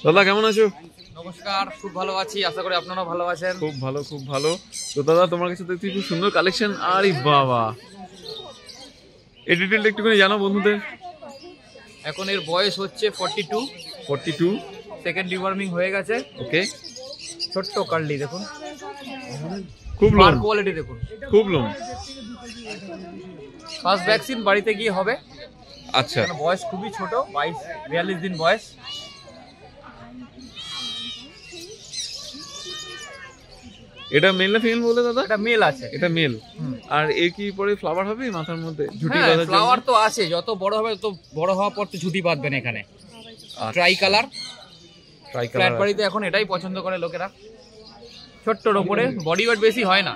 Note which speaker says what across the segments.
Speaker 1: দাদা কেমন আছো?
Speaker 2: নমস্কার, খুব ভালো আছি, আশা করি আপনারাও ভালো আছেন।
Speaker 1: খুব ভালো খুব ভালো। তো দাদা তোমার কাছে দেখছি খুব সুন্দর কালেকশন। আরে বাবা, এই ডিটেইলটা একটুখানি জানো বন্ধুদের।
Speaker 2: এখন এর বয়স হচ্ছে 42 সেকেন্ড ডিওয়ার্মিং হয়ে গেছে।
Speaker 1: ওকে,
Speaker 2: ছোট্ট কার্লি দেখুন,
Speaker 1: খুব লোম,
Speaker 2: কোয়ালিটি দেখুন,
Speaker 1: খুব লোম।
Speaker 2: ফার্স্ট ভ্যাকসিন বাড়িতে গিয়ে হবে।
Speaker 1: আচ্ছা,
Speaker 2: বয়স খুবই ছোট, 42 দিন বয়স।
Speaker 1: এটা মেল না ফিমেল বলে দাদা?
Speaker 2: এটা মেল আছে,
Speaker 1: এটা মেল। আর এর কি পরে ফ্লাওয়ার হবে মাথার মধ্যে? ঝুটি বাঁধার জন্য
Speaker 2: ফ্লাওয়ার তো আছে, যত বড় হবে তত বড় হওয়ার পর তো ঝুটি বাঁধবেন এখানে। ট্রাই কালার, ফ্ল্যাট বাড়িতে এখন এটাই পছন্দ করে লোকেরা। ছোট্টর উপরে, বডি ওয়েট বেশি হয় না,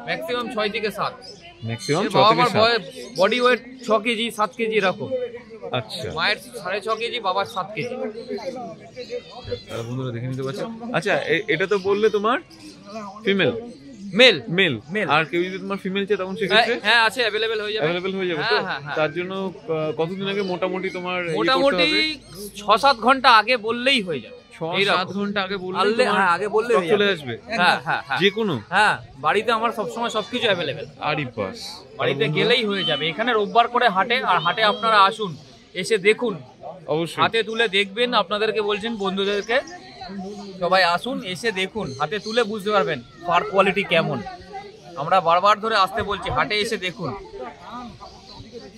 Speaker 2: ম্যাক্সিমাম 6 থেকে 7।
Speaker 1: ম্যাক্সিমাম 6 থেকে 7।
Speaker 2: বডি ওয়েট 6 কেজি 7 কেজি এরকম।
Speaker 1: আচ্ছা,
Speaker 2: মায়ের 6.5 কেজি, বাবার 7 কেজি।
Speaker 1: তাহলে বন্ধুরা দেখে নিতে পারছো। আচ্ছা, এটা তো বললে তোমার ফিমেল,
Speaker 2: মেল
Speaker 1: মেল। আর কেউ যদি তোমার ফিমেল চায় তখন সেক্ষেত্রে?
Speaker 2: হ্যাঁ আছে, अवेलेबल হয়ে যাবে।
Speaker 1: अवेलेबल হয়ে যাবে তো? তার জন্য কতদিন আগে মোটামুটি তোমার
Speaker 2: মোটামুটি 6-7 ঘন্টা আগে বললেই হয়ে যাবে।
Speaker 1: 6-7 ঘন্টা আগে বললে
Speaker 2: আগে বললে
Speaker 1: চলে আসবে। যে কোনো
Speaker 2: বাড়িতে আমার সবসময় সবকিছু अवेलेबल।
Speaker 1: আরে বাস,
Speaker 2: বাড়িতে গেলেই হয়ে যাবে। এখানে রোববার করে হাটে, আর হাটে আপনারা আসুন, এসে দেখুন,
Speaker 1: অবশ্যই
Speaker 2: হাতে তুলে দেখবেন। আপনাদেরকে বলছেন বন্ধুদেরকে, সবাই আসুন, এসে দেখুন, হাতে তুলে বুঝতে পারবেন ফার কোয়ালিটি কেমন। আমরা বারবার ধরে আসতে বলছি, হাটে এসে দেখুন।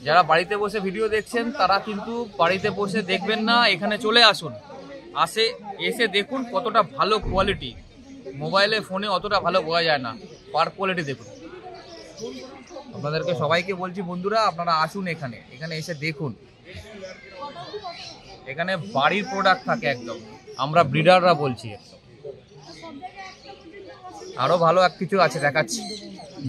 Speaker 2: যারা বাড়িতে বসে ভিডিও দেখছেন তারা কিন্তু বাড়িতে বসে দেখবেন না, এখানে চলে আসুন, এসে দেখুন কতটা ভালো কোয়ালিটি। মোবাইলে ফোনে অতটা ভালো বোঝা যায় না, পার কোয়ালিটি দেখুন। আপনাদেরকে সবাইকে বলছি বন্ধুরা, আপনারা আসুন এখানে এসে দেখুন। এখানে বাড়ির প্রোডাক্ট থাকে একদম, আমরা ব্রিডাররা বলছি। আরো ভালো এক কিছু আছে, দেখাচ্ছি।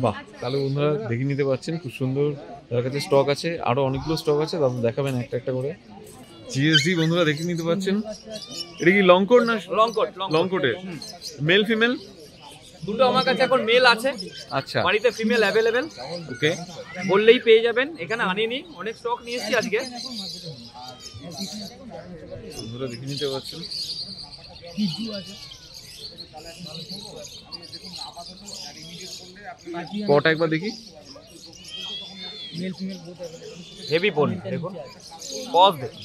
Speaker 1: বাহ, তাহলে বন্ধুরা দেখে নিতে পাচ্ছেন, খুব সুন্দর তার কাছে স্টক আছে, আরো অনেকগুলো স্টক আছে। দাদা দেখাবেন একটা একটা করে। জিএসডি বন্ধুরা দেখে নিতে পাচ্ছেন। এটা কি লং কোট না? লং কোটের মেল ফিমেল
Speaker 2: দুটো আমার কাছে এখন মেল আছে।
Speaker 1: আচ্ছা,
Speaker 2: বাড়িতে ফিমেল अवेलेबल।
Speaker 1: ওকে,
Speaker 2: বললেই পেয়ে যাবেন। এখানে আনিনি, অনেক স্টক নিয়ে এসেছি আজকে।
Speaker 1: বন্ধুরা দেখে নিতে পাচ্ছেন। কটা একবার দেখি।
Speaker 2: হেভি বোন দেখুন, পজ দেখুন।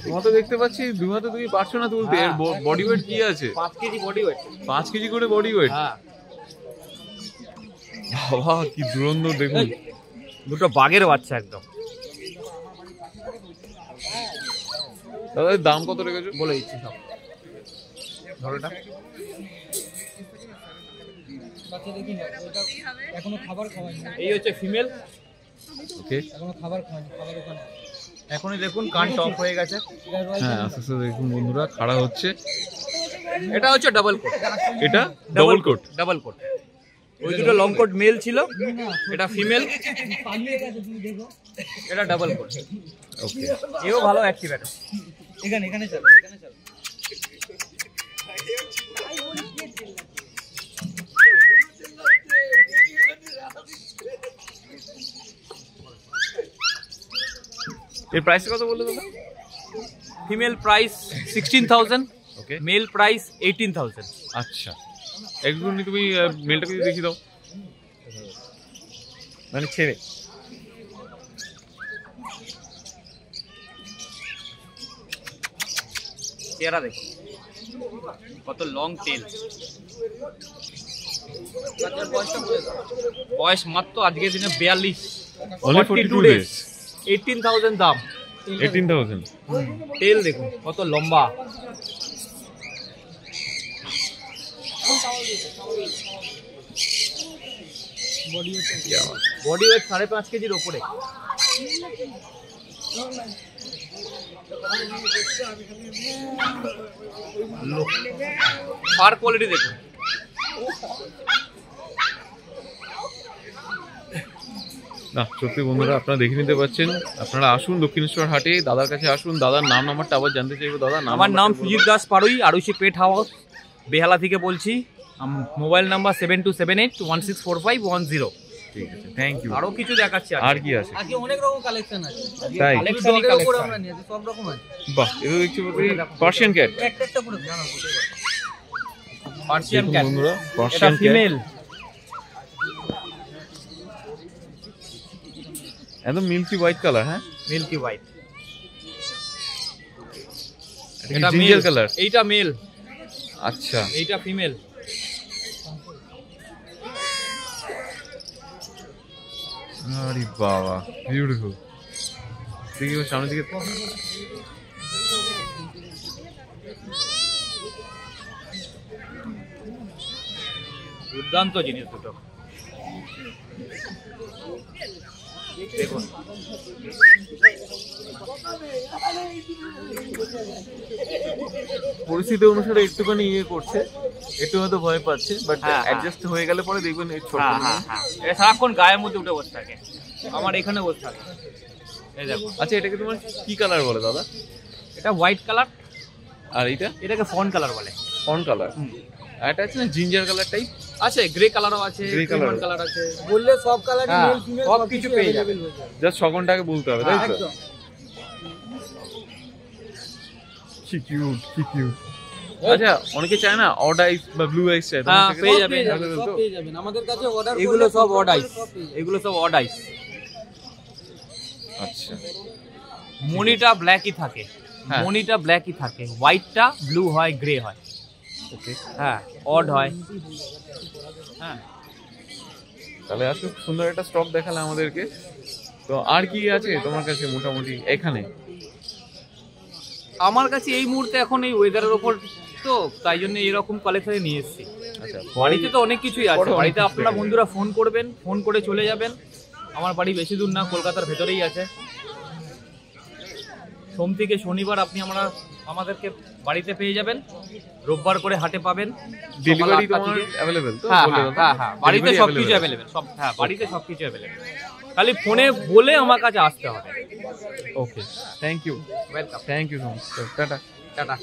Speaker 1: তোমার তো দেখতে পাচ্ছি দুই হাতে তুমি পারছো না তুলতে। এর বডি ওয়েট কি আছে?
Speaker 2: 5 কেজি বডি ওয়েট।
Speaker 1: 5 কেজি করে বডি ওয়েট।
Speaker 2: হ্যাঁ,
Speaker 1: বাবা কি দুরন্ত দেখুন।
Speaker 2: দুটো বাঘের বাচ্চা একদম।
Speaker 1: দাদা এর দাম কত রেখেছো?
Speaker 2: বলে দিচ্ছি সব। ধরোটা এখনো খাবার খাওয়ায়নি। এই হচ্ছে ফিমেল।
Speaker 1: ওকে,
Speaker 2: এখনো খাবার খাওয়ায়নি, খাবার ওখানে। এখনই দেখুন কান টপ হয়ে গেছে।
Speaker 1: হ্যাঁ আস্তে আস্তে দেখুন বন্ধুরা খাড়া হচ্ছে।
Speaker 2: এটা হচ্ছে ডাবল কোট।
Speaker 1: এটা ডাবল কোট।
Speaker 2: Double coat. ওই দুটো লং কোট মেল ছিল, এটা ফিমেল, এটা ডাবল কোট।
Speaker 1: ওকে,
Speaker 2: এও ভালো অ্যাক্টিভ আছে। এখানে চলো, এখানে চলো।
Speaker 1: এর প্রাইস কত বললে দাদা?
Speaker 2: ফিমেল প্রাইস 16,000,
Speaker 1: ওকে,
Speaker 2: মেল প্রাইস 18,000।
Speaker 1: আচ্ছা, একটুখানি তুমি মেলটাকে দেখিয়ে দাও, মানে ছেড়ে।
Speaker 2: চেহারা দেখো, কত লং টেল। বয়স মাত্র আজকের দিনে 42,
Speaker 1: Only 42 days।
Speaker 2: 18,000 দাম।
Speaker 1: 18,000।
Speaker 2: টেল দেখুন কত লম্বা। বডি ওয়েট 5.5 কেজির ওপরে। ফার কোয়ালিটি দেখুন।
Speaker 1: না সত্যি বন্ধুরা আপনারা দেখে নিতে পাচ্ছেন, আপনারা আসুন দক্ষিণেশ্বর হাটে, দাদার কাছে আসুন। দাদার নাম নাম্বারটা আবার জানতে চাইবো। দাদা
Speaker 2: আমার নাম সুজিত দাস পাড়ুই, আড়ুইশি পেট হাউস, বেহালা থেকে বলছি। Mobile number 7278164510।
Speaker 1: ঠিক আছে, থ্যাংক ইউ।
Speaker 2: আরো কিছু দেখাচ্ছি
Speaker 1: আর কি আছে?
Speaker 3: আজকে অনেক রকম কালেকশন আছে।
Speaker 1: তাই?
Speaker 2: কালেকশনই
Speaker 3: ডগের উপরে
Speaker 2: কালেকশন।
Speaker 3: আমরা নিয়েছি, সব রকম আছে।
Speaker 1: বাহ, এটা দেখছি পার্সিয়ান ক্যাট।
Speaker 3: একটা একটা করে জানাও।
Speaker 2: পার্সিয়ান
Speaker 1: দেখুন
Speaker 2: ক্যাট
Speaker 1: বন্ধুরা,
Speaker 2: এটা
Speaker 1: পার্সিয়ান ক্যাট
Speaker 2: ফিমেল।
Speaker 1: একদম মিল্কি হোয়াইট কালার। হ্যাঁ,
Speaker 2: মিল্কি হোয়াইট।
Speaker 1: এটা
Speaker 2: এটা
Speaker 1: জিঞ্জার
Speaker 2: মেল
Speaker 1: কালার।
Speaker 2: এইটা মেল,
Speaker 1: আচ্ছা,
Speaker 2: এইটা ফিমেল।
Speaker 1: আরে বাবা বিউটিফুল। দেখি ওর সামনের দিকে।
Speaker 2: দুর্দান্ত জিনিস দুটো দেখুন।
Speaker 1: পরিস্থিতি অনুসারে একটুখানি ইয়ে করছে, একটু হয়তো ভয় পাচ্ছে, বাট
Speaker 2: হ্যাঁ,
Speaker 1: অ্যাডজাস্ট হয়ে গেলে পরে দেখবেন এই ছোট।
Speaker 2: এটা সারাক্ষণ গায়ের মধ্যে উঠে বসে থাকে, আমার এখানে বসে থাকে। এই দেখো।
Speaker 1: আচ্ছা, এটাকে তোমার কি কালার বলে দাদা?
Speaker 2: এটা হোয়াইট কালার,
Speaker 1: আর এইটা
Speaker 2: এটাকে ফন কালার বলে।
Speaker 1: Fawn colour. আর এটা আছে না জিঞ্জার কালার টাইপ?
Speaker 2: আছে গ্রে কালারও আছে,
Speaker 1: Grey
Speaker 2: ক্রিমন
Speaker 1: colour।
Speaker 2: কালার আছে।
Speaker 3: বললে সব কালারই
Speaker 2: হ্যাঁ,
Speaker 3: মেল ফিমেল
Speaker 2: সব কিছু পেয়ে যাবে।
Speaker 1: জাস্ট সকনটাকে বলতে হবে, তাই তো?
Speaker 3: একদম।
Speaker 1: কি কিউট, কি কিউট। আচ্ছা, অনেকে চায় না অড আইস বা ব্লু আইস চায়,
Speaker 2: হ্যাঁ,
Speaker 1: তোমার
Speaker 2: পেয়ে
Speaker 1: থেকে
Speaker 2: যাবেন।
Speaker 1: available
Speaker 3: সব
Speaker 1: তো?
Speaker 3: পেয়ে যাবেন আমাদের কাছে। অর্ডার
Speaker 2: এগুলো সব অড আইস, এগুলো সব অড আইস।
Speaker 1: আচ্ছা,
Speaker 2: মনিটা ব্ল্যাকই থাকে,
Speaker 1: হ্যাঁ।
Speaker 2: মনিটা ব্ল্যাকই থাকে, হোয়াইটটা ব্লু হয়, গ্রে হয়।
Speaker 1: ওকে,
Speaker 2: হ্যাঁ, অড হয়। হ্যাঁ,
Speaker 1: তাহলে আসো, সুন্দর একটা স্টক দেখালে আমাদেরকে। তো আর কি আছে তোমার কাছে মোটামুটি এখানে?
Speaker 2: আমার কাছে এই মুহূর্তে এখন এই ওয়েদারের ওপর তো তাই জন্য এরকম কালেকশনে নিয়ে এসেছি।
Speaker 1: আচ্ছা,
Speaker 2: বাড়িতে তো অনেক কিছুই আছে,
Speaker 1: বড় অনেক
Speaker 2: বাড়িতে
Speaker 1: কিছু
Speaker 2: আপনারা
Speaker 1: আছে।
Speaker 2: বন্ধুরা ফোন করবেন, ফোন করে চলে যাবেন। আমার বাড়ি বেশি দূর না, কলকাতার ভেতরেই আছে। সোম থেকে শনিবার আপনি আমাদেরকে বাড়িতে পেয়ে যাবেন, রোববার করে হাটে পাবেন।
Speaker 1: ডেলিভারি
Speaker 2: সকাল 8টা
Speaker 1: তোমার
Speaker 2: থেকে।
Speaker 1: অ্যাভেলেবেল তো?
Speaker 2: হ্যাঁ,
Speaker 1: বলে
Speaker 2: হ্যাঁ,
Speaker 1: দাও।
Speaker 2: হ্যাঁ, হ্যাঁ, বাড়িতে
Speaker 1: Delivery
Speaker 2: সবকিছু
Speaker 1: available।
Speaker 2: অ্যাভেলেবেল, সব। হ্যাঁ, বাড়িতে সবকিছু অ্যাভেলেবেল, খালি ফোনে বলে আমার কাছে আসতে হবে।
Speaker 1: Okay, thank you,
Speaker 2: welcome,
Speaker 1: thank you so much. Tata.
Speaker 2: Tata.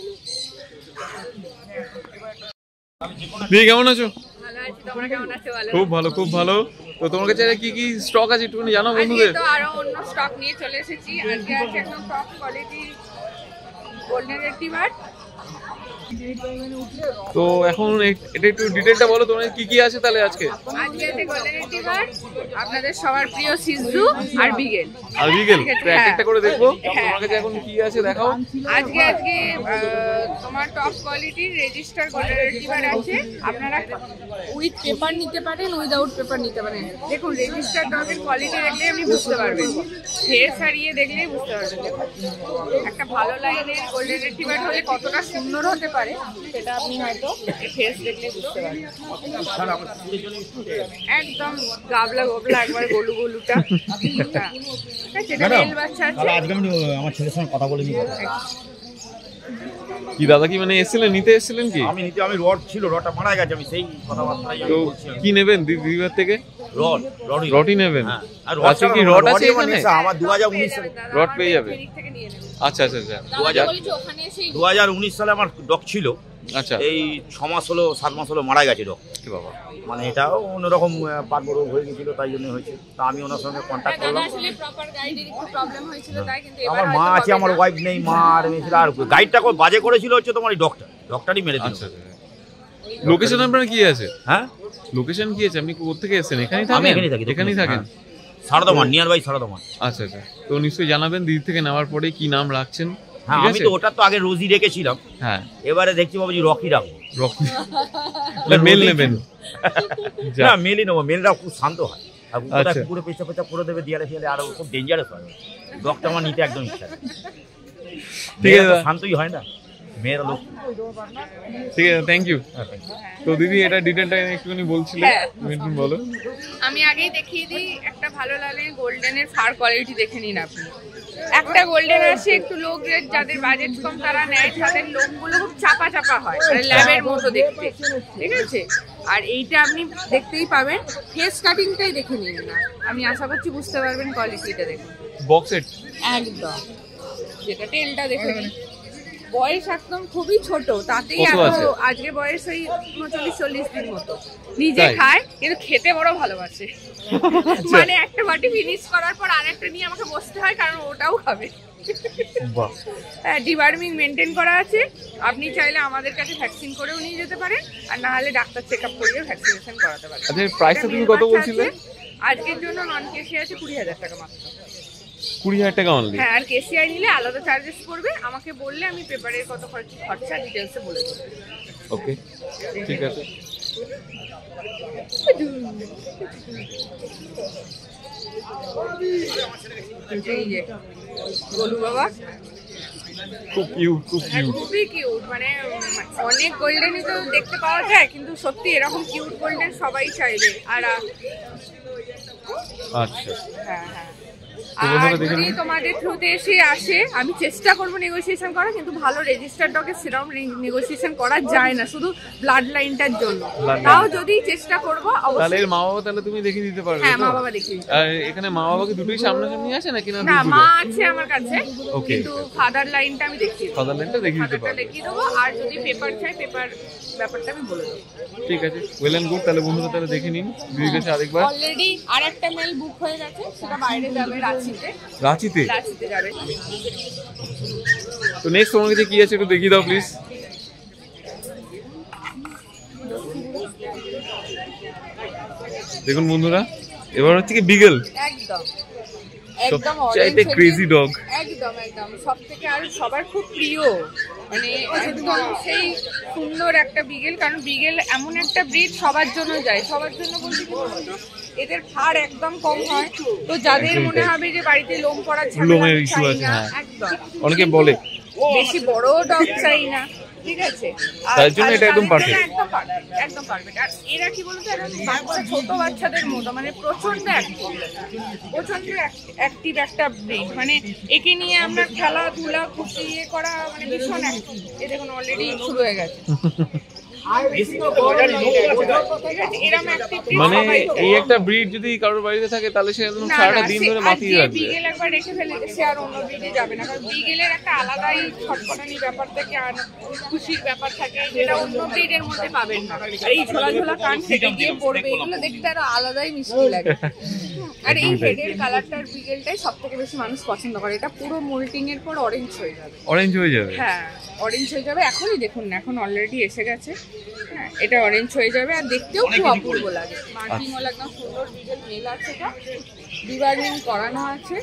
Speaker 1: দিয়ে কেমন আছো?
Speaker 4: ভালো আছি, তোমরা কেমন আছো? ভালো।
Speaker 1: খুব ভালো, খুব ভালো। তো তোমার কাছে কি কি স্টক আছে একটুখানি জানো
Speaker 4: আজকে
Speaker 1: বন্ধুদের?
Speaker 4: তো আরো অন্য স্টক নিয়ে চলে এসেছি। আজকে আছে একদম টপ কোয়ালিটি গোল্ডেন রেটিভার।
Speaker 1: তো এখন এটা একটু ডিটেইলটা বলো, তোমার কি কি আছে তাহলে আজকে?
Speaker 4: আজকে আছে গোল্ডেন রেটিভার, আপনাদের সবার প্রিয় সিজু আর বিগেল।
Speaker 1: আর বিগেল তো একটা একটা করে দেখবো।
Speaker 4: হ্যাঁ।
Speaker 1: তোমার কাছে এখন কি আছে দেখাও।
Speaker 4: আজকে তোমার টপ কোয়ালিটির রেজিস্টার গোল্ডেন রেটিভার আছে। আপনারা উইথ পেপার নিতে পারেন, উইদাউট পেপার নিতে পারেন। দেখুন রেজিস্টার ডগের কোয়ালিটি দেখলে আপনি বুঝতে পারবেন, ফেস আর ইয়ে দেখলেই বুঝতে পারবেন। দেখুন একটা ভালো লাইনের গোল্ডেন রেটিভার হলে কতটা সুন্দর হতে পারে সেটা আপনি হয়তো ফেস দেখলে বুঝতে পারবেন। একদম গাবলা গোবলা একবারে গোলু গোলুটা। হ্যাঁ, ঠিক আছে, এটা মেল বাচ্চা আছে।
Speaker 5: আজকে আমি আমার ছেলের সঙ্গে কথা বলে নিব।
Speaker 1: কি দাদা কি মানে এসেছিলেন, নিতে এসেছিলেন কি?
Speaker 5: আমি নিতে, আমি রড ছিল, রডটা মারা গেছে, আমি সেই কথাবার্তাই
Speaker 1: তো
Speaker 5: বলছি।
Speaker 1: কি নেবেন দিদিবার থেকে?
Speaker 5: রডই
Speaker 1: রডই নেবেন?
Speaker 5: হ্যাঁ। আর
Speaker 1: আজকে কি রড আছে এখানে?
Speaker 5: আমার 2019 সালে,
Speaker 1: রড পেয়ে যাবে?
Speaker 4: ক্লিনিক থেকে নিয়ে নেবেন।
Speaker 1: আচ্ছা আচ্ছা আচ্ছা,
Speaker 5: 2019 সালে আমার ডগ ছিল।
Speaker 1: আচ্ছা।
Speaker 5: এই 6 মাস হলো, 7 মাস হলো মারা গেছে ডগ।
Speaker 1: কি বাবা,
Speaker 5: মানে এটাও অন্যরকম পার্ব রোগ হয়ে গেছিল, তাই জন্য হয়েছে। তা আমি ওনার সঙ্গে কন্ট্যাক্ট করলাম।
Speaker 4: আসলে প্রপার গাইডের একটু প্রবলেম হয়েছিল তাই, কিন্তু এবার
Speaker 5: আমার মা
Speaker 4: হয়তো
Speaker 5: আছে,
Speaker 4: হবে
Speaker 5: আমার
Speaker 4: না।
Speaker 5: ওয়াইফ নেই, মা আর আমি ছিল। আর গাইডটা বাজে করেছিল হচ্ছে তোমার এই ডগটারই মেরে দিল।
Speaker 1: আচ্ছা আচ্ছা। লোকেশন আপনার কি আছে?
Speaker 5: হ্যাঁ,
Speaker 1: লোকেশন কি আছে? আপনি কোথা থেকে এসেছেন? এখানেই
Speaker 5: আমি
Speaker 1: থাকেন?
Speaker 5: এখানেই থাকি,
Speaker 1: এখানেই থাকেন?
Speaker 5: সারদামান, নিয়ার বাই সারদামান।
Speaker 1: আচ্ছা আচ্ছা। তো নিশ্চয়ই জানাবেন দিদি থেকে নেওয়ার পরে কি নাম রাখছেন,
Speaker 5: হ্যাঁ
Speaker 1: ঠিক
Speaker 5: আমি
Speaker 1: আছে?
Speaker 5: তো ওটা তো আগে রোজই রেখেছিলাম,
Speaker 1: হ্যাঁ
Speaker 5: এবারে দেখছি বাবুজি রকি রাখবো।
Speaker 1: রকি মেল নেবেন? যা।
Speaker 5: না মেলই নেবো, মেলরা খুব শান্ত হয়, আর কোথায়
Speaker 1: আচ্ছা।
Speaker 5: কুকুরে পেঁচা পেঁচা করে দেবে দিয়ালে ফিয়ালে, আর খুব ডেঞ্জারাস হয়। ডগটা আমার নিতে একদম ইচ্ছা নেই।
Speaker 1: ঠিক
Speaker 5: মেয়েরা তো
Speaker 1: আছে।
Speaker 5: শান্তই হয় না, মেয়েরা লোক।
Speaker 1: ঠিক আছে, থ্যাংক ইউ।
Speaker 5: হ্যাঁ, thank you.
Speaker 1: তো দিদি এটা ডিটেলটা একটুখানি বলছিলে,
Speaker 4: হ্যাঁ।
Speaker 1: তুমি একটু বলো।
Speaker 4: আমি আগেই দেখিয়ে দিই, একটা ভালো লাগে গোল্ডেনের ফার কোয়ালিটি দেখে নিন আপনি। একটা গোল্ডেন আছে একটু লো গ্রেড, যাদের বাজেট কম তারা নেয়, তাদের লোমগুলো খুব চাপা চাপা হয়, মানে ল্যাবের মতো দেখতে, ঠিক আছে? আর এইটা আপনি দেখতেই পাবেন, ফেস কাটিংটাই দেখে নিন না, আমি আশা করছি বুঝতে পারবেন কোয়ালিটিটা দেখুন।
Speaker 1: Box set?
Speaker 4: একদম, যেটা টেলটা দেখে নিন। বয়স একদম খুবই ছোট, তাতেই
Speaker 1: কত
Speaker 4: এত,
Speaker 1: আছে?
Speaker 4: আজকে বয়স ওই 39-40 দিন মতো। নিজে
Speaker 1: তাই?
Speaker 4: খায় কিন্তু খেতে বড় ভালোবাসে, মানে একটা বাটি ফিনিশ করার পর আরেকটা নিয়ে আমাকে বসতে হয়, কারণ ওটাও খাবে।
Speaker 1: বাহ,
Speaker 4: হ্যাঁ, ডিওয়ার্মিং মেনটেন করা আছে, আপনি চাইলে আমাদের কাছে ভ্যাকসিন করেও নিয়ে যেতে পারেন, আর না হলে ডাক্তার চেক আপ করিয়ে ভ্যাকসিনেশন করাতে পারেন।
Speaker 1: আচ্ছা প্রাইসটা তুমি কত বলছিলে?
Speaker 4: আজকের জন্য নন কেসি আছে 20,000 টাকা মাত্র।
Speaker 1: 20,000 টাকা অনলি?
Speaker 4: হ্যাঁ, আর কেসিআই নিলে আলাদা চার্জেস পড়বে, আমাকে বললে আমি পেপারের কত খরচা ডিটেলসে বলে দেবো।
Speaker 1: ওকে, ঠিক আছে।
Speaker 4: এই যে গোলু বাবা,
Speaker 1: খুব কিউট, খুব
Speaker 4: আর
Speaker 1: কিউট।
Speaker 4: খুবই কিউট, মানে অনেক গোল্ডেনই তো দেখতে পাওয়া যায়, কিন্তু সত্যি এরকম কিউট গোল্ডেন সবাই চাইবে। আর
Speaker 1: আচ্ছা,
Speaker 4: হ্যাঁ হ্যাঁ,
Speaker 1: তো
Speaker 4: আর
Speaker 1: বন্ধুরা দেখে
Speaker 4: যদি
Speaker 1: নিন।
Speaker 4: তোমাদের থ্রুতে এসে আসে, আমি চেষ্টা করবো নেগোসিয়েশন করা, কিন্তু ভালো রেজিস্টার্ড ডগের সেরকম নেগোসিয়েশন করা যায় না, শুধু ব্লাড লাইনটার জন্য।
Speaker 1: Blood
Speaker 4: তাও
Speaker 1: line।
Speaker 4: যদি চেষ্টা করবো
Speaker 1: তাহলে
Speaker 4: অবশ্যই।
Speaker 1: এর মা বাবা তাহলে তুমি দেখে দিতে পারবে?
Speaker 4: হ্যাঁ,
Speaker 1: তো?
Speaker 4: মা বাবা দেখিয়ে দিতে
Speaker 1: আর এখানে মা বাবাকে দুটোই সামনাসামনি আছে নাকি না?
Speaker 4: না, মা আছে আমার কাছে,
Speaker 1: Okay,
Speaker 4: কিন্তু ফাদার লাইনটা আমি দেখিয়ে দেবো।
Speaker 1: ফাদার লাইনটা দেখিয়ে দিতে
Speaker 4: ফাদারটা
Speaker 1: পারবে?
Speaker 4: দেখিয়ে দেবো, আর যদি পেপার চাই পেপার ব্যাপারটা আমি বলে দেবো।
Speaker 1: ঠিক আছে, ওয়েল এন্ড গুড। তাহলে বন্ধুরা তাহলে দেখে নিন দিদির কাছে আরেকবার।
Speaker 4: অলরেডি আর একটা মেল বুক হয়ে গেছে, সেটা বাইরে যাবে, রাঁচিতে।
Speaker 1: রাঁচিতে?
Speaker 4: রাঁচিতে যাবে।
Speaker 1: তো নেক্সট তোমার কাছে কি আছে একটু দেখিয়ে দাও প্লিজ। দেখুন বন্ধুরা, এবার হচ্ছে কি বিগল,
Speaker 4: একদম একদম
Speaker 1: সবচাইতে crazy dog।
Speaker 4: একদম একদম সব থেকে আর সবার খুব প্রিয়, মানে একদম সেই সুন্দর একটা বিগেল। কারণ বিগেল এমন একটা ব্রিড সবার জন্য যায়, সবার জন্য বলতে কি বলতো, এদের ফাড় একদম কম হয়, তো যাদের
Speaker 1: একদমই
Speaker 4: মনে
Speaker 1: তাই।
Speaker 4: হবে যে বাড়িতে লোম পড়ার ঝামেলা
Speaker 1: লোমের
Speaker 4: আমি
Speaker 1: issue
Speaker 4: চাই
Speaker 1: আছে,
Speaker 4: না,
Speaker 1: হ্যাঁ।
Speaker 4: একদম
Speaker 1: অনেকে বলে।
Speaker 4: বেশি বড় ডগ চাই না, ঠিক আছে?
Speaker 1: তার জন্য এটা একদম
Speaker 4: তাদের জন্য
Speaker 1: perfect।
Speaker 4: একদম perfect, একদম পারফেক্ট। আর এরা কি বলতো, এরা বাচ্চা, ছোট বাচ্চাদের মতো, মানে প্রচন্ড অ্যাক্টিভ, প্রচন্ড অ্যাক্টিভ একটা ব্রিড। মানে একে নিয়ে আমরা খেলাধুলা খুশি ইয়ে করা, মানে ভীষণ অ্যাক্টিভ। এ দেখুন অলরেডি শুরু হয়ে গেছে। ঠিক আছে, এরম অ্যাক্টিভ
Speaker 1: মানে এই একটা ব্রিড যদি কারোর বাড়িতে থাকে তাহলে সে একদম সারাটা দিন ধরে মাতিয়ে রাখবে।
Speaker 4: বিগেল একবার রেখে ফেলেছে, সে আর অন্য ব্রিডে যাবে না, কারণ বিগেলের একটা আলাদাই ছটপটানি ব্যাপার থাকে, আর খুশির ব্যাপার থাকে, যেটা অন্য ব্রিডের মধ্যে পাবেন না। আর এই ঝোলা ঝোলা কান ফেটে গিয়ে পড়বে, এগুলো দেখতে আরো আলাদাই মিষ্টি লাগে। আর এই হেডের কালারটার বিগেলটাই সব থেকে বেশি মানুষ পছন্দ করে। এটা পুরো মোল্টিং এর পর অরেঞ্জ হয়ে যাবে।
Speaker 1: অরেঞ্জ হয়ে যাবে?
Speaker 4: হ্যাঁ, অরেঞ্জ হয়ে যাবে, এখনই দেখুন না, এখন অলরেডি এসে গেছে। হ্যাঁ, এটা অরেঞ্জ হয়ে যাবে, আর দেখতেও খুব অপূর্ব লাগে। মার্কিং ওয়ালা একদম সুন্দর বিগেল মেল আছে, এটা ডিওয়ার্মিং করানো আছে।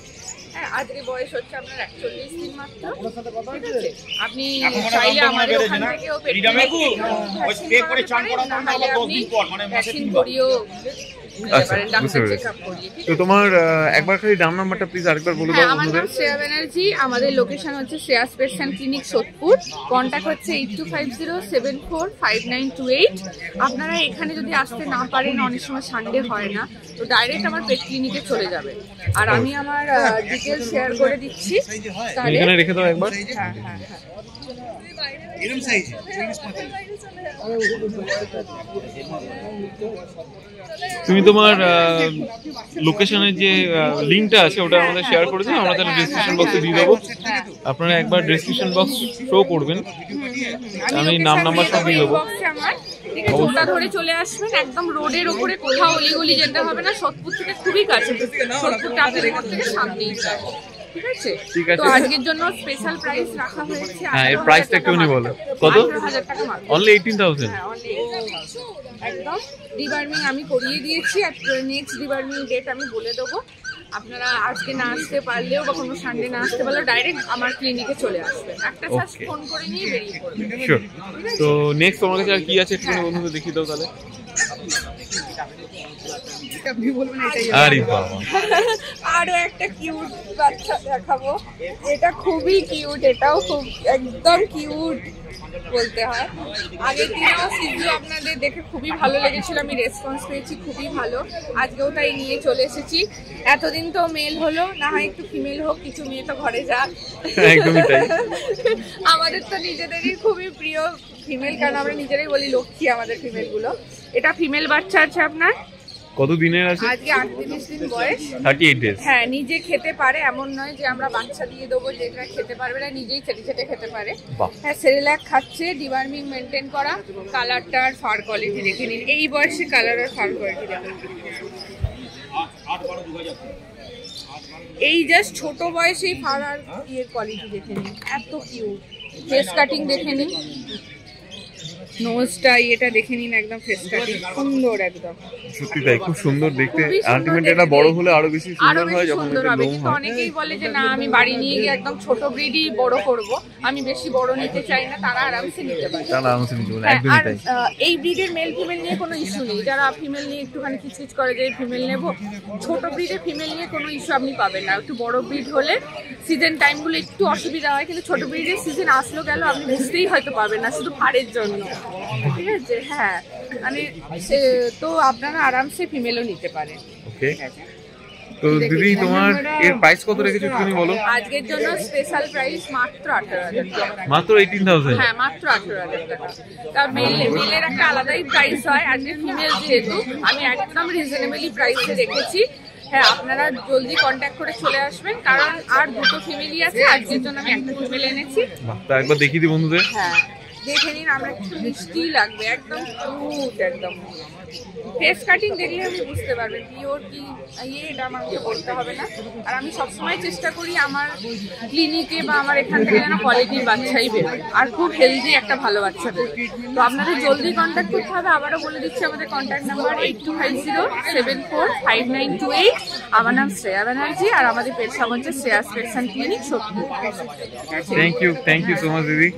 Speaker 4: হ্যাঁ, আজকে বয়স হচ্ছে আপনার 41 দিন মাত্র, ঠিক আছে? আপনি চাইলে আমাদের ওখান থেকেও ভ্যাকসিন করিয়েও নিতে
Speaker 1: আচ্ছা,
Speaker 4: পারেন, ডাক্তার
Speaker 1: বুঝতে পেরেছি।
Speaker 4: চেক আপ করিয়ে, ঠিক
Speaker 1: তো
Speaker 4: আছে?
Speaker 1: তোমার একবার খালি নাম নাম্বারটা প্লিজ আরেকবার বলে
Speaker 4: হ্যাঁ,
Speaker 1: দাও
Speaker 4: আমার
Speaker 1: বন্ধুদের।
Speaker 4: নাম শ্রেয়া ব্যানার্জি, আমাদের লোকেশন হচ্ছে Shreya special clinic Sodepur, contact হচ্ছে 8250745928। আপনারা এখানে যদি আসতে না পারেন, অনেক সময় সানডে হয় না, তো ডাইরেক্ট আমার পেট ক্লিনিকে চলে যাবে। আর আমি আমার ডিটেল শেয়ার করে দিচ্ছি, তাহলে
Speaker 1: এখানে রেখে দাও একবার।
Speaker 4: হ্যাঁ হ্যাঁ হ্যাঁ,
Speaker 1: তুমি তোমার লোকেশনের যে লিংকটা আছে ওটা আমাদের শেয়ার করে দিও, আমরা তাহলে ডেসক্রিপশন বক্সে দিয়ে দেবো। আপনারা একবার ডেসক্রিপশন বক্স শো করবেন, আমি নাম নাম্বার সব দিয়ে দেবো।
Speaker 4: বক্সে আমার, ঠিক আছে? ওটা ধরে চলে আসবেন, একদম রোডের ওপরে, কোথাও অলিগলি যেতে হবে না, সোদপুর থেকে খুবই কাছে, সোদপুর ট্রাফিক মোড় থেকে সামনেই যায়, ঠিক আছে?
Speaker 1: ঠিক আছে।
Speaker 4: তো আজকের জন্য স্পেশাল প্রাইস রাখা হয়েছে।
Speaker 1: হ্যাঁ, এর প্রাইসটা একটুখানি বলো। কত?
Speaker 4: 18,000 টাকা মাত্র।
Speaker 1: অনলি 18,000?
Speaker 4: হ্যাঁ, একদম ডিবার্মিং আমি করিয়ে দিয়েছি, আর নেক্সট ডিবার্মিং ডেট আমি বলে দেবো। আপনারা আজকে না আসতে পারলেও বা কোনো সানডে না আসতে পারলেও ডাইরেক্ট আমার ক্লিনিকে চলে আসবেন, একটা জাস্ট
Speaker 1: Okay.
Speaker 4: ফোন করে নিয়ে বেরিয়ে পড়বেন।
Speaker 1: শিওর। তো নেক্সট তোমার কাছে আর কি আছে একটু বন্ধুদের দেখিয়ে দাও তাহলে।
Speaker 4: আপনি বলবেন এটাই
Speaker 1: আরে বাবা,
Speaker 4: আরো একটা কিউট বাচ্চা দেখাবো, এটা খুবই কিউট, এটাও খুব একদম কিউট বলতে হয়। আগের দিনেও সিজু আপনাদের দেখে খুবই ভালো লেগেছিল, আমি রেসপন্স পেয়েছি খুবই ভালো, আজকেও তাই নিয়ে চলে এসেছি। এতদিন তো মেল হলো, না হয় একটু ফিমেল হোক, কিছু মেয়ে তো ঘরে যাক।
Speaker 1: একদমই তাই।
Speaker 4: আমাদের তো নিজেদেরই খুবই প্রিয় ফিমেল, কারণ আমরা নিজেরাই বলি লক্ষ্মী আমাদের ফিমেল গুলো। এটা ফিমেল বাচ্চা আছে আপনার,
Speaker 1: কত দিনের আছে?
Speaker 4: আজকে 38 দিন বয়স।
Speaker 1: 38 ডেজ।
Speaker 4: হ্যাঁ, নিজে খেতে পারে, এমন নয় যে আমরা বাচ্চা দিয়ে দেবো, যেটা খেতে পারবে না নিজেই চেটে চেটে খেতে পারে।
Speaker 1: বাহ।
Speaker 4: হ্যাঁ, সেরিল্যাক খাচ্ছে, ডিওয়ার্মিং মেনটেন করা। কালারটা আর ফার কোয়ালিটি দেখে নিন, এই বয়সে কালার আর ফার কোয়ালিটি দেখুন। এই জাস্ট ছোট বয়সেই ফার আর ইয়ের কোয়ালিটি দেখে নিন, এত কিউট। ফেস কাটিং দেখে নিন, নোজটা এটা দেখে নিন, একদম ফেস কাটিং সুন্দর একদম।
Speaker 1: সত্যি তাই, খুব সুন্দর দেখতে।
Speaker 4: খুবই সুন্দর
Speaker 1: আলটিমেট এটা
Speaker 4: দেখতে।
Speaker 1: বড় হলে আরো বেশি
Speaker 4: আরো
Speaker 1: সুন্দর হয়
Speaker 4: বেশি
Speaker 1: যখন
Speaker 4: সুন্দর
Speaker 1: এটা
Speaker 4: হবে,
Speaker 1: লোম
Speaker 4: কিন্তু
Speaker 1: হয়।
Speaker 4: অনেকেই বলে যে না আমি বাড়ি নিয়ে গিয়ে একদম ছোট ব্রিডই বড় করব, আমি বেশি বড় নিতে চাই না, তারা আরামসে নিতে পারে।
Speaker 1: তাহলে আরামসে নিতে বলে,
Speaker 4: হ্যাঁ,
Speaker 1: একদমই
Speaker 4: আর
Speaker 1: তাই।
Speaker 4: এই ব্রিডের মেল ফিমেল নিয়ে কোনো ইস্যু নেই। যারা ফিমেল নিয়ে একটুখানি খিচখিচ করে যে ফিমেল নেব, ছোট ব্রিডের ফিমেল নিয়ে কোনো ইস্যু আপনি পাবেন না। একটু বড় ব্রিড হলে সিজন টাইমগুলো একটু অসুবিধা হয়, কিন্তু ছোট ব্রিডের সিজন আসলো গেল আপনি বুঝতেই হয়তো পাবেন না, শুধু ফাড়ের জন্য। ঠিক আছে, হ্যাঁ, মানে তো আপনারা আরামসে ফিমেলও নিতে পারেন।
Speaker 1: ওকে, তো দিদি তোমার এর প্রাইস কত রেখেছো তুমি বলো?
Speaker 4: আজকের জন্য স্পেশাল প্রাইস মাত্র 18,000 টাকা।
Speaker 1: মাত্র 18,000?
Speaker 4: হ্যাঁ, মাত্র 18,000 টাকা। তার মেলের একটা আলাদাই প্রাইস হয়, আজকে ফিমেল যেহেতু আমি একদম রিজনেবলি প্রাইসে রেখেছি। হ্যাঁ, আপনারা জলদি কন্ট্যাক্ট করে চলে আসবেন, কারণ আর দুটো ফিমেলই আছে, আজকের জন্য আমি একটা ফিমেল এনেছি।
Speaker 1: বাহ, তা একবার দেখিয়ে দিই বন্ধুদের।
Speaker 4: হ্যাঁ, দেখে নিন, আমরা একটু মিষ্টি লাগবে, একদম কিউট একদম। ফেস কাটিং দেখলে আপনি বুঝতে পারবেন পিওর কি এটা আমাকে বলতে হবে না। আর আমি সবসময় চেষ্টা করি আমার ক্লিনিকে বা আমার এখান থেকে যেন কোয়ালিটির বাচ্চাই বেরোয়, আর খুব হেলদি একটা ভালো বাচ্চা বেরোয়। তো আপনাদের জলদি কন্ট্যাক্ট করতে হবে। আবারও বলে দিচ্ছি, আমাদের কন্ট্যাক্ট নাম্বার 8250745928। আমার নাম শ্রেয়া ব্যানার্জি, আর আমাদের পেট হচ্ছে Shreyas pets and clinic, Sodepur.
Speaker 1: Thank you so much দিদি।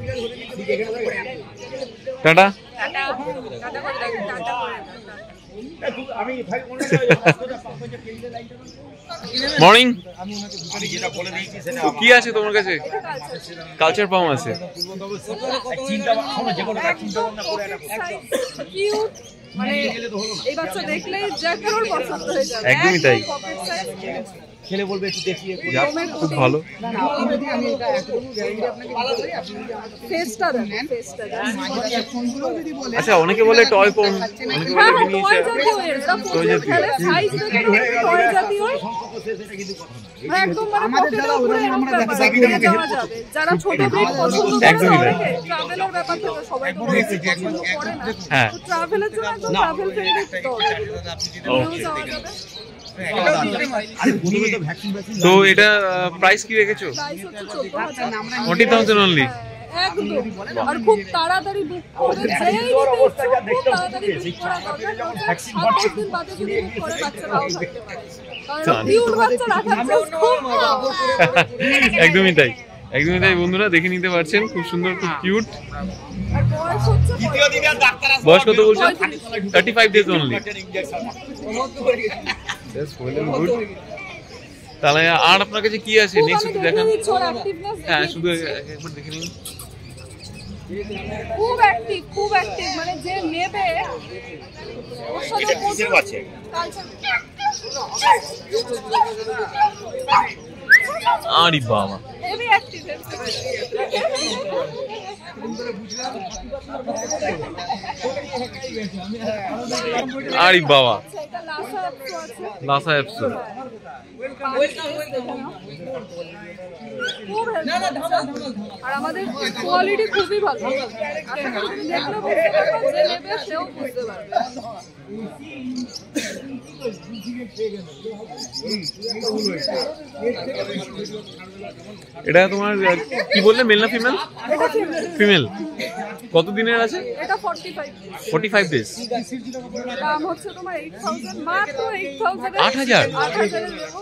Speaker 1: টাটা।
Speaker 4: টাটা টাটা করে দেখেন, টাটা করে দেখেন।
Speaker 1: মর্নিং, কি আছে তোমার কাছে? কালচার পাম আছে।
Speaker 4: মানে এই বাচ্চা দেখলেই যে কারোর পছন্দ হয়ে যাবে,
Speaker 1: একদমই তাই।
Speaker 5: খেলে বলবে একটু দেখিয়ে।
Speaker 1: যাক, খুব ভালো।
Speaker 4: ফেসটা দেখেন, ফেসটা দেখেন।
Speaker 1: আচ্ছা, অনেকে বলে টয় পম, অনেকে বলে
Speaker 4: হ্যাঁ,
Speaker 1: মিনিয়েচার। টয় জাতীয়।
Speaker 4: সাইজ দেখে টয় জাতীয়, হ্যাঁ, একদম মানে পকেটের উপরে এরকম ব্যাপার, নিয়ে যাওয়া যাবে। যারা ছোট ব্রিড পছন্দ করে,
Speaker 1: একদমই তাই।
Speaker 4: ট্রাভেলের ব্যাপার থেকে সবাই তো বেশি পছন্দ করে না।
Speaker 1: হ্যাঁ।
Speaker 4: তো ট্রাভেলের জন্য একদম ট্রাভেল ফ্রেন্ডলি তো নিয়েও যাওয়া যাবে।
Speaker 1: তো এটা প্রাইস কি রেখেছো?
Speaker 4: প্রাইস হচ্ছে 14,000।
Speaker 1: 40,000 অনলি?
Speaker 4: একদম, আর খুব তাড়াতাড়ি বুক করে, যেই নিতে ইচ্ছুক খুব তাড়াতাড়ি বুক করা দরকার, কারণ 7-10 দিন বাদে যদি বুক করে বাচ্চারাও থাকতে পারে, কারণ কিউট বাচ্চা রাখার চান্স খুব কম।
Speaker 1: একদমই তাই, একদমই তাই বন্ধুরা, দেখে নিতে পারছেন, খুব সুন্দর, খুব কিউট।
Speaker 4: আর বয়স হচ্ছে
Speaker 1: বয়স কত বলছো? 35 ডেজ অনলি। গুড। তাহলে আর আপনার কাছে কি আছে নেক্সট একটু দেখান। হ্যাঁ, শুধু একবার দেখে নিন।
Speaker 4: খুব অ্যাক্টিভ, খুব অ্যাক্টিভ, মানে যে নেবে ওর সাথে প্রচুর
Speaker 1: আরে বাবা,
Speaker 4: হেভি অ্যাক্টিভ।
Speaker 1: আরে বাবা,
Speaker 4: এটা লাসা অ্যাপসও আছে,
Speaker 1: লাসা অ্যাপসো।
Speaker 4: খুব হেলদি, আর আমাদের কোয়ালিটি খুবই ভালো। আপনারা যদি দেখলে বুঝতে পারবেন, যে নেবে সেও বুঝতে পারবে।
Speaker 1: এটা তোমার কি বললে, মেল না ফিমেল? ফিমেল। কত দিনের আছে?
Speaker 4: এটা 45
Speaker 1: 45 ডেজ।
Speaker 4: দাম হচ্ছে তোমার 8000, মাত্র 8000
Speaker 1: 8,000
Speaker 4: 8,000 দেবো।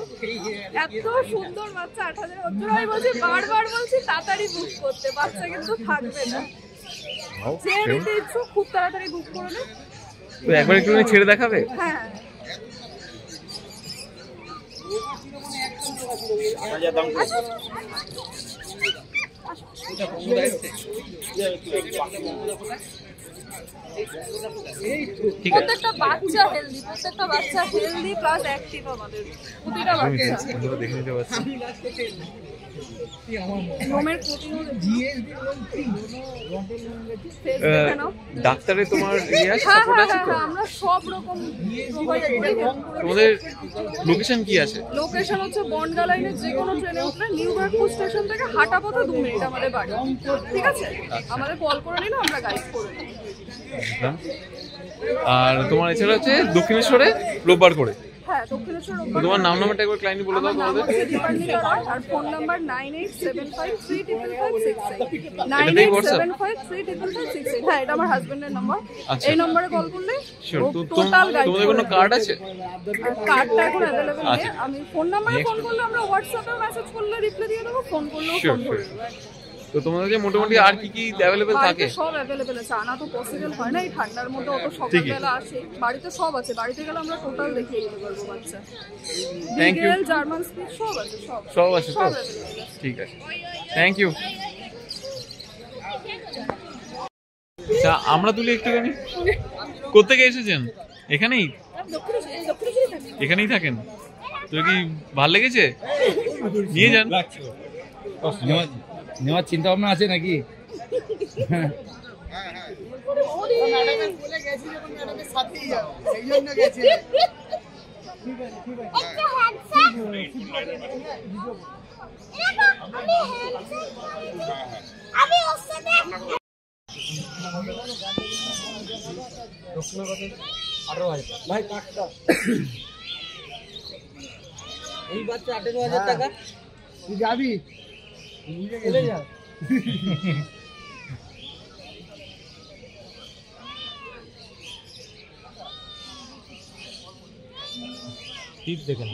Speaker 4: এত সুন্দর বাচ্চা 8,000। ওর জন্য আমি বলছি, বারবার বলছি তাড়াতাড়ি বুক করতে, বাচ্চা কিন্তু থাকবে না। যে নিতে ইচ্ছুক খুব তাড়াতাড়ি বুক করে নে।
Speaker 1: তো একবার একটু ছেড়ে দেখাবে?
Speaker 4: হ্যাঁ প্রত্যেকটা বাচ্চা হেলদি, প্রত্যেকটা বাচ্চা হেলদি প্লাস অ্যাক্টিভ। আমাদের প্রতিটা বাচ্চা
Speaker 1: বন্ধুরা দেখে নিতে পাচ্ছেন।
Speaker 4: নোমের কোটিং
Speaker 1: ডাক্তারে তোমার আছে,
Speaker 4: হ্যাঁ
Speaker 1: সাপোর্ট
Speaker 4: হ্যাঁ
Speaker 1: আছে তো?
Speaker 4: হ্যাঁ, আমরা সব রকম provide করি।
Speaker 1: তোমাদের লোকেশন কি আছে?
Speaker 4: লোকেশন হচ্ছে বনগা লাইনের যে কোনো ট্রেনে উঠলে নিউ ব্যারাকপুর স্টেশন থেকে হাঁটা পথে 2 মিনিট আমাদের বাড়ি। ঠিক আছে, আমাদের কল করে নিলে আমরা গাইড করে দিই।
Speaker 1: বুঝলাম। আর তোমার এছাড়া হচ্ছে দক্ষিণেশ্বরে রোববার করে।
Speaker 4: হ্যাঁ, দক্ষিণেশ্বর
Speaker 1: তো তোমার নাম নাম্বারটা একবার ক্লায়েন্টকে বলে দাও
Speaker 4: আমার নাম
Speaker 1: তোমাদের।
Speaker 4: হচ্ছে দীপান্বিতা রায় আর ফোন নাম্বার 9875355568
Speaker 1: এটাতেই WhatsApp?
Speaker 4: 9875355568। হ্যাঁ, এটা আমার হাজবেন্ডের নাম্বার।
Speaker 1: আচ্ছা।
Speaker 4: এই নম্বরে কল করলে
Speaker 1: Sure. তো
Speaker 4: টোটাল গাইড।
Speaker 1: তোমাদের কোনো কার্ড আছে?
Speaker 4: কার্ডটা এখন অ্যাভেলেবল
Speaker 1: আচ্ছা।
Speaker 4: নেই। আমি ফোন নাম্বারে ফোন করলে, আমরা হোয়াটসঅ্যাপে মেসেজ করলে রিপ্লাই দিয়ে দেবো, ফোন করলেও
Speaker 1: Sure,
Speaker 4: ফোন করে
Speaker 1: sure.
Speaker 4: দেবো।
Speaker 1: তো তোমাদের যে মোটামুটি আর কি কি অ্যাভেলেবেল থাকে?
Speaker 4: বাড়িতে সব অ্যাভেলেবেল আছে, আনা তো পসিবল হয় না এই ঠান্ডার মধ্যে, অত সকালবেলা আসে। বাড়িতে সব আছে, বাড়িতে গেলে আমরা টোটাল দেখিয়ে দিতে পারবো বাচ্চা।
Speaker 1: Thank you.
Speaker 4: বিগেল, জার্মান স্পিচ সব আছে,
Speaker 1: সব আছে তো?
Speaker 4: সব available আছে।
Speaker 1: ঠিক আছে, থ্যাংক ইউ। আচ্ছা, আমরা তুলি একটুখানি। কোত্থেকে এসেছেন? এখানেই? এখানেই থাকেন? তো কি ভাল লেগেছে? নিয়ে যান।
Speaker 3: নেওয়ার চিন্তা ভাবনা আছে নাকি? ভাই কাটটা এই বাচ্চা 18,000 টাকা। তুই যাবি? চলে যা।
Speaker 2: টিপ দেখেন,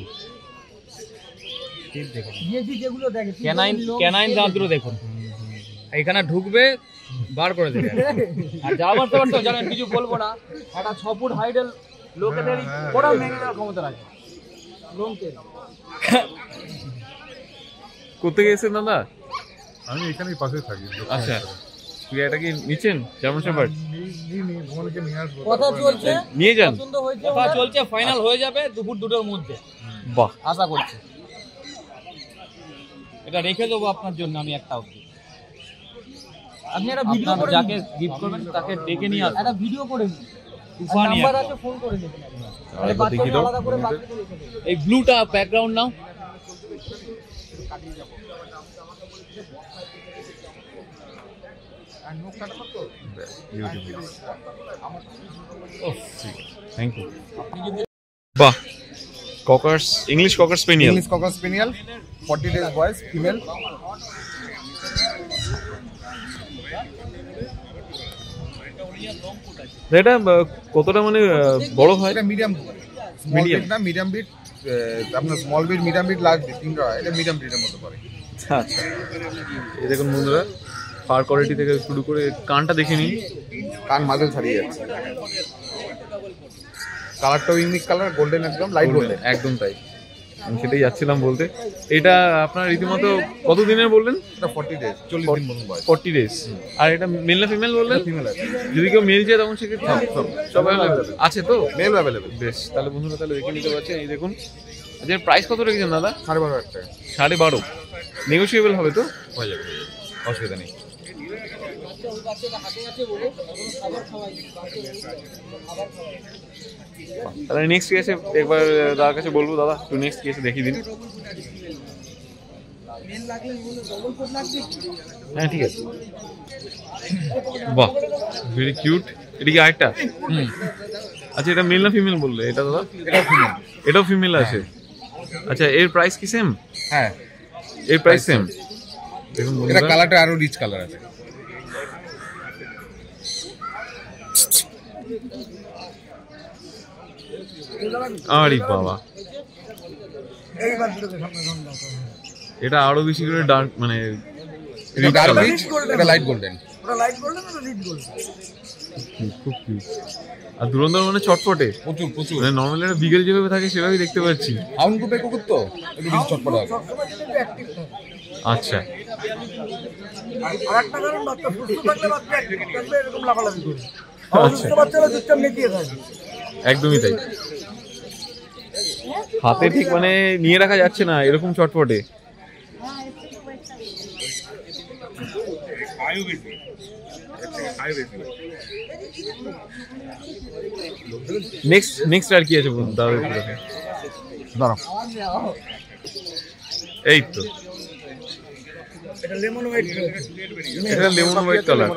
Speaker 3: দিয়েছি যেগুলো দেখে
Speaker 2: ক্যানাইন দাঁতগুলো দেখুন। এখানে ঢুকবে, বার করে দেবে। আর যাওয়ার তো জানেন, কিছু বলবো না, একটা 6 ফুট হাইডেল লোকেদেরই ওরা মেনে নেওয়ার ক্ষমতা রাখে।
Speaker 1: কোত্থেকে এসেছেন দাদা?
Speaker 6: আমি এখানেই পাশে থাকি।
Speaker 1: আচ্ছা, এটা কি নিচ্ছেন জার্মান শেপার্ড?
Speaker 6: ভ্রমণকে নিয়ে আসবো।
Speaker 3: কথা চলছে,
Speaker 1: নিয়ে যান।
Speaker 3: পছন্দ হয়েছে,
Speaker 2: কথা চলছে, ফাইনাল হয়ে যাবে দুপুর 2টোর মধ্যে,
Speaker 1: বাহ,
Speaker 2: আশা করছি। এটা রেখে দেবো আপনার জন্য আমি একটা অবধি।
Speaker 3: আপনি একটা ভিডিও
Speaker 2: আপনার
Speaker 3: করে
Speaker 2: যাকে গিফট করবেন তাকে ডেকে নিয়ে আসবেন।
Speaker 3: একটা ভিডিও করে নিন,
Speaker 2: তুফানি
Speaker 3: নাম্বার
Speaker 2: একটা।
Speaker 3: আছে, ফোন করে নেবেন।
Speaker 1: আরেকবার দেখিয়ে দাও।
Speaker 3: আলাদা করে বাকিটা রেখে দেবেন।
Speaker 2: এই ব্লুটা ব্যাকগ্রাউন্ড নাও।
Speaker 1: Thank you. বাহ, cockers, English cocker spaniel.
Speaker 6: English cocker spaniel, 40 days বয়স, ফিমেল।
Speaker 1: এটা কতটা মানে বড় হয়?
Speaker 6: এটা মিডিয়াম,
Speaker 1: Medium?
Speaker 6: না মিডিয়াম বিট, আপনার small breed, medium breed, large breed, তিনটা হয়। এটা মিডিয়াম বিটের মধ্যে পড়ে।
Speaker 1: আচ্ছা, এই দেখুন বন্ধুরা, ফার কোয়ালিটি থেকে শুরু করে কানটা দেখে নিন।
Speaker 6: কান মাঝে ছাড়িয়ে যাচ্ছে। কালারটাও ইউনিক কালার, গোল্ডেন, একদম লাইট গোল্ডেন।
Speaker 1: একদম তাই, আমি সেটাই যাচ্ছিলাম বলতে। এটা আপনার রীতিমতো কত দিনের বললেন?
Speaker 6: এটা 40 days, 40 দিন মতন বয়স।
Speaker 1: 40 ডেজ। আর এটা মেল না ফিমেল বললেন?
Speaker 6: ফিমেল আছে,
Speaker 1: যদি কেউ মেল চায় তখন সেক্ষেত্রে সব available আছে তো?
Speaker 6: Male available.
Speaker 1: বেশ, তাহলে বন্ধুরা তাহলে দেখে নিতে পারছেন। এই দেখুন, আচ্ছা, প্রাইস কত রেখেছেন দাদা?
Speaker 6: 12,500 টাকা
Speaker 1: 12.5। নেগোসিয়েবল হবে তো?
Speaker 6: হয়ে যাবে, অসুবিধা নেই।
Speaker 1: তাহলে নেক্সট কেসে একবার দাদার কাছে বলবো, দাদা একটু নেক্সট কেসে দেখিয়ে দিন। হ্যাঁ, ঠিক আছে। বাহ, ভেরি কিউট। এটা কি আরেকটা? আচ্ছা, এটা মেল না ফিমেল বললে এটা দাদা?
Speaker 6: এটা ফিমেল।
Speaker 1: এটাও ফিমেল আছে। আচ্ছা, এর প্রাইস কি সেম?
Speaker 6: হ্যাঁ,
Speaker 1: এর প্রাইস সেম। দেখুন
Speaker 6: এটা
Speaker 1: বন্ধুরা,
Speaker 6: কালারটা আরো রিচ কালার আছে।
Speaker 1: আরে বাবা, এটা আরো বেশি করে ডার্ক, মানে রিচ
Speaker 6: ডার্ক
Speaker 1: কালার,
Speaker 6: রিচ, এটা লাইট গোল্ডেন।
Speaker 1: খুব কিউট। আর ধুরন্ধর মানে চটপটে,
Speaker 6: প্রচুর প্রচুর।
Speaker 1: মানে নর্মালি একটা বিগেল যেভাবে থাকে সেভাবেই দেখতে পাচ্ছি।
Speaker 6: হাউন্ড গ্রুপের কুকুর তো একটু বেশি চটপট হবে।
Speaker 1: আচ্ছা,
Speaker 3: আরেকটা কারণ বাচ্চা সুস্থ থাকলে বাচ্চা active থাকবে, এরকম লাফালাফি করবে।
Speaker 1: আচ্ছা,
Speaker 3: অসুস্থ বাচ্চারা চুপচাপ নেতিয়ে থাকে।
Speaker 1: একদমই তাই। হাতে ঠিক মানে নিয়ে রাখা যাচ্ছে না, এরকম চটপটে। নেক্সট আর কি আছে বলুন দাদা?
Speaker 6: দাঁড়াও,
Speaker 1: এই তো,
Speaker 3: এটা লেমন হোয়াইট।
Speaker 1: এটা লেমন হোয়াইট কালার।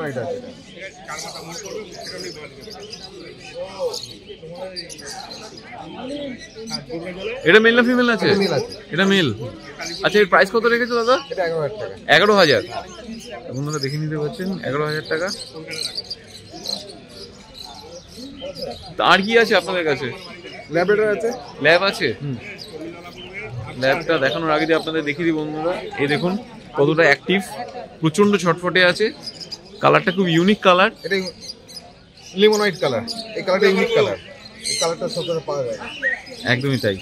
Speaker 1: এটা মেল না ফিমেল আছে? এটা মেল। আচ্ছা, এর প্রাইস কত রেখেছো দাদা?
Speaker 6: এটা 11,000 টাকা।
Speaker 1: 11,000। বন্ধুরা দেখে নিতে পারছেন, 11,000 টাকা। তা আর কি আছে আপনাদের কাছে?
Speaker 6: ল্যাব্রাডর আছে।
Speaker 1: ল্যাব আছে? ল্যাবটা দেখানোর আগে দিয়ে আপনাদের দেখিয়ে দিই বন্ধুরা। এই দেখুন কতটা অ্যাক্টিভ, প্রচন্ড ছটফটে আছে। কালারটা খুব ইউনিক কালার।
Speaker 6: এটা লেমন হোয়াইট কালার। এই কালারটা ইউনিক কালার। এই কালারটা সচরাচর পাওয়া যায় না।
Speaker 1: একদমই তাই।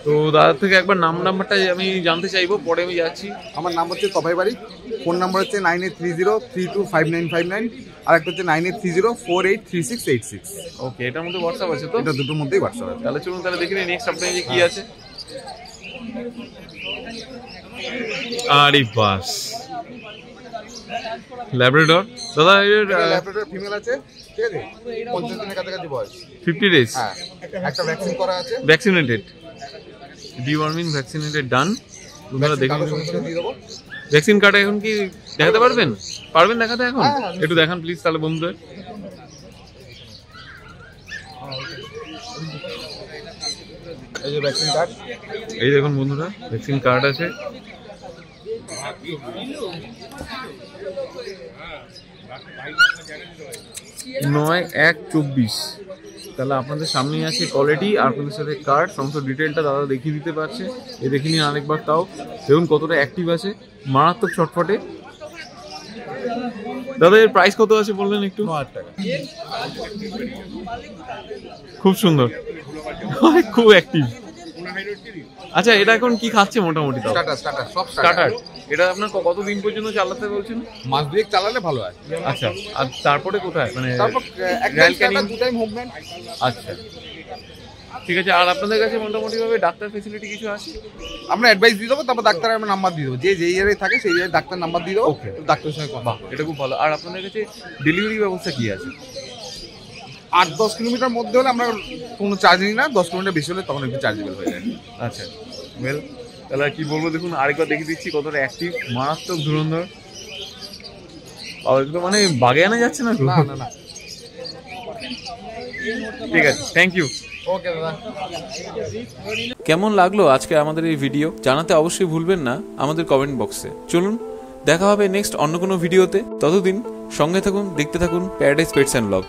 Speaker 1: তো দাদার থেকে একবার নাম্বারটা আমি জানতে চাইবো, পরে আমি যাচ্ছি।
Speaker 6: আমার নাম হচ্ছে তপাই বাড়ি। ফোন নাম্বার হচ্ছে 9830325959, আর একটা হচ্ছে 9830483686।
Speaker 1: ওকে, এটার মধ্যে হোয়াটসঅ্যাপ আছে তো?
Speaker 6: এটা দুটোর মধ্যেই হোয়াটসঅ্যাপ আছে।
Speaker 1: তাহলে চলুন তাহলে দেখি নেক্সট আপনার যে কি আছে। আরে বাস, ল্যাব্রাডর দাদা, এর
Speaker 6: ল্যাব্রাডর ফিমেল আছে, ঠিক আছে? 50 দিনের কাছাকাছি বয়স।
Speaker 1: 50 ডেজ।
Speaker 6: হ্যাঁ, একটা ভ্যাকসিন করা আছে।
Speaker 1: ভ্যাকসিনেটেড, ডিওয়ার্মিং ভ্যাকসিনেটেড, ডান। তোমরা দেখে
Speaker 6: কারোর সঙ্গে দিয়ে দেবো।
Speaker 1: ভ্যাকসিন কার্ড এখন কি দেখাতে পারবেন? পারবেন দেখাতে এখন?
Speaker 6: হ্যাঁ, হ্যাঁ,
Speaker 1: একটু দেখান প্লিজ তাহলে বন্ধুদের।
Speaker 6: এই যে ভ্যাকসিন কার্ড।
Speaker 1: এই দেখুন বন্ধুরা, ভ্যাকসিন কার্ড আছে। নয় 1/24। তাহলে আপনাদের সামনেই আছে কোয়ালিটি, আর আপনাদের সাথে কার্ড, সমস্ত ডিটেলটা দাদা দেখিয়ে দিতে পারছে। এই দেখে নিন আরেকবার তাও। দেখুন কতটা অ্যাক্টিভ আছে, মারাত্মক ছটফটে। দাদা এর প্রাইস কত আছে বললেন একটু?
Speaker 6: 9,000 টাকা।
Speaker 1: খুব সুন্দর, খুব অ্যাক্টিভ। আচ্ছা, এটা এখন কি খাচ্ছে মোটামুটি? তাও
Speaker 6: স্টার্টার সব
Speaker 1: স্টার্টার। এটা আপনার কতদিন পর্যন্ত চালাতে বলছেন?
Speaker 6: মাস দুয়েক চালালে ভালো হয়।
Speaker 1: আচ্ছা, আর তারপরে কোথায় মানে?
Speaker 6: তারপর
Speaker 1: Royal Canin?
Speaker 6: 2 time movement.
Speaker 1: আচ্ছা, ঠিক আছে। আর আপনাদের কাছে মোটামুটি ভাবে ডাক্তার ফেসিলিটি কিছু আছে?
Speaker 6: আমরা অ্যাডভাইস দিয়ে দেবো, তারপর ডাক্তারের আমরা নাম্বার দিয়ে দেবো। যে যেই এরিয়ায় থাকে সেই এরিয়ায় ডাক্তার নাম্বার দিয়ে দেবো।
Speaker 1: Okay.
Speaker 6: ডাক্তারের সঙ্গে কথা।
Speaker 1: বাহ, এটা খুব ভালো। আর আপনাদের কাছে ডেলিভারি ব্যবস্থা কি আছে?
Speaker 6: 8-10 কিলোমিটার মধ্যে হলে আমরা কোনো চার্জ নিই না। 10 কিলোমিটার বেশি হলে তখন একটু চার্জেবল হয়ে যায়।
Speaker 1: আচ্ছা, ওয়েল, তাহলে আর কি বলবো, দেখুন আরেকবার দেখিয়ে দিচ্ছি কতটা অ্যাক্টিভ, মারাত্মক ধুরন্ধর। আর একদম মানে বাগে আনা যাচ্ছে না তো?
Speaker 6: না না না,
Speaker 1: ঠিক আছে, থ্যাংক ইউ।
Speaker 6: ওকে দাদা।
Speaker 1: কেমন লাগলো আজকে আমাদের এই ভিডিও জানাতে অবশ্যই ভুলবেন না আমাদের কমেন্ট বক্সে। চলুন দেখা হবে নেক্সট অন্য কোনো ভিডিওতে। ততদিন সঙ্গে থাকুন, দেখতে থাকুন প্যারাডাইস পেটস অ্যান্ড ব্লগ।